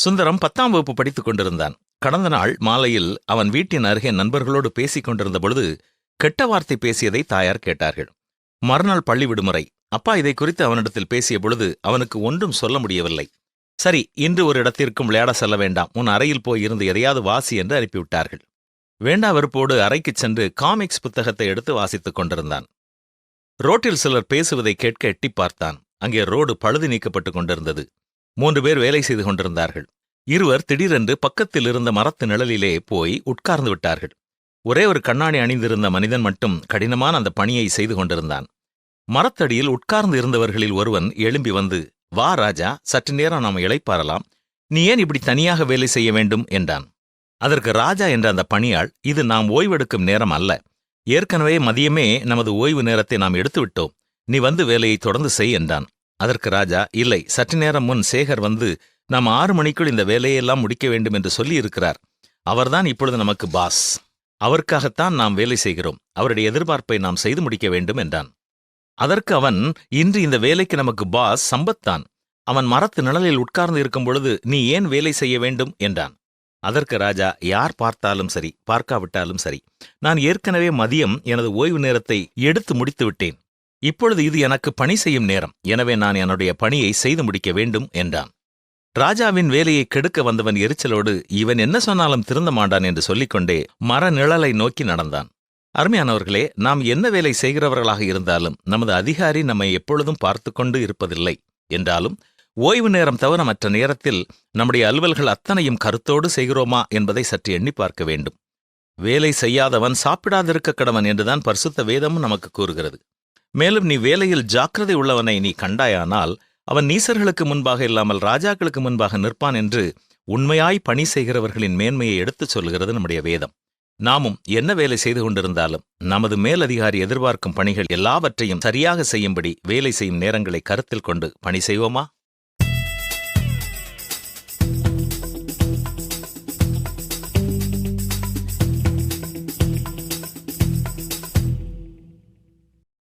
சுந்தரம் 10ஆம் வகுப்பு படித்துக் கொண்டிருந்தான். கடந்த நாள் மாலையில் அவன் வீட்டின் அருகே நண்பர்களோடு பேசிக் கொண்டிருந்த பொழுது கெட்ட வார்த்தை பேசியதை தாயார் கேட்டார்கள். மறுநாள் பள்ளி விடுமுறை. அப்பா இதை குறித்து அவனிடத்தில் பேசிய பொழுது அவனுக்கு ஒன்றும் சொல்ல முடியவில்லை. சரி, இன்று ஒரு இடத்திற்கும் விளையாட செல்ல வேண்டாம், உன் அறையில் போய் இருந்து எதையாவது வாசி என்று அனுப்பிவிட்டார்கள். வேண்டா வெறுப்போடு அறைக்குச் சென்று காமிக்ஸ் புத்தகத்தை எடுத்து வாசித்துக் கொண்டிருந்தான். ரோட்டில் சிலர் பேசுவதை கேட்க எட்டிப் பார்த்தான். அங்கே ரோடு பழுது நீக்கப்பட்டுக் கொண்டிருந்தது. 3 பேர் வேலை செய்து கொண்டிருந்தார்கள். இருவர் திடீரென்று பக்கத்தில் இருந்த மரத்து நிழலிலே போய் உட்கார்ந்து விட்டார்கள். ஒரே ஒரு கண்ணாடி அணிந்திருந்த மனிதன் மட்டும் கடினமான அந்த பணியை செய்து கொண்டிருந்தான். மரத்தடியில் உட்கார்ந்து இருந்தவர்களில் ஒருவன் எழும்பி வந்து, வா ராஜா, சற்று நேரம் நாம் இளைப்பாறலாம், நீ ஏன் இப்படி தனியாக வேலை செய்ய வேண்டும் என்றான். அதற்கு ராஜா என்ற அந்த பணியாள், இது நாம் ஓய்வெடுக்கும் நேரம் அல்ல, ஏற்கனவே மதியமே நமது ஓய்வு நேரத்தை நாம் எடுத்துவிட்டோம், நீ வந்து வேலையை தொடர்ந்து செய் என்றான். அதற்கு ராஜா, இல்லை, சற்று நேரம் முன் சேகர் வந்து நாம் 6 மணிக்குள் இந்த வேலையெல்லாம் முடிக்க வேண்டும் என்று சொல்லியிருக்கிறார். அவர்தான் இப்பொழுது நமக்கு பாஸ். அவருக்காகத்தான் நாம் வேலை செய்கிறோம். அவருடைய எதிர்பார்ப்பை நாம் செய்து முடிக்க வேண்டும் என்றான். அதற்கு அவன், இன்று இந்த வேலைக்கு நமக்கு பாஸ் சம்பத்தான். அவன் மரத்து நிழலில் உட்கார்ந்து இருக்கும் பொழுது நீ ஏன் வேலை செய்ய வேண்டும் என்றான். அதற்கு ராஜா, யார் பார்த்தாலும் சரி, பார்க்காவிட்டாலும் சரி, நான் ஏற்கனவே மதியம் எனது ஓய்வு நேரத்தை எடுத்து முடித்து விட்டேன். இப்பொழுது இது எனக்கு பணி செய்யும் நேரம், எனவே நான் என்னுடைய பணியை செய்து முடிக்க வேண்டும் என்றான். ராஜாவின் வேலையை கெடுக்க வந்தவன் எரிச்சலோடு, இவன் என்ன சொன்னாலும் திருந்த மாட்டான் என்று சொல்லிக்கொண்டே மர நிழலை நோக்கி நடந்தான். அருமையானவர்களே, நாம் என்ன வேலை செய்கிறவர்களாக இருந்தாலும் நமது அதிகாரி நம்மை எப்பொழுதும் பார்த்து கொண்டு இருப்பதில்லை. என்றாலும் ஓய்வு நேரம் தவிர மற்ற நேரத்தில் நம்முடைய அலுவல்கள் அத்தனையும் கருத்தோடு செய்கிறோமா என்பதை சற்று எண்ணி பார்க்க வேண்டும். வேலை செய்யாதவன் சாப்பிடாதிருக்க கடவன் என்றுதான் பரிசுத்த வேதமும் நமக்கு கூறுகிறது. மேலும் நீ வேலையில் ஜாக்கிரதை உள்ளவனை நீ கண்டாயானால் அவன் நீசர்களுக்கு முன்பாக இல்லாமல் ராஜாக்களுக்கு முன்பாக நிற்பான் என்று உண்மையாய் பணி செய்கிறவர்களின் மேன்மையை எடுத்துச் சொல்கிறது நம்முடைய வேதம். நாமும் என்ன வேலை செய்து கொண்டிருந்தாலும் நமது மேலதிகாரி எதிர்பார்க்கும் பணிகள் எல்லாவற்றையும் சரியாக செய்யும்படி வேலை செய்யும் நேரங்களை கருத்தில் கொண்டு பணி செய்வோமா?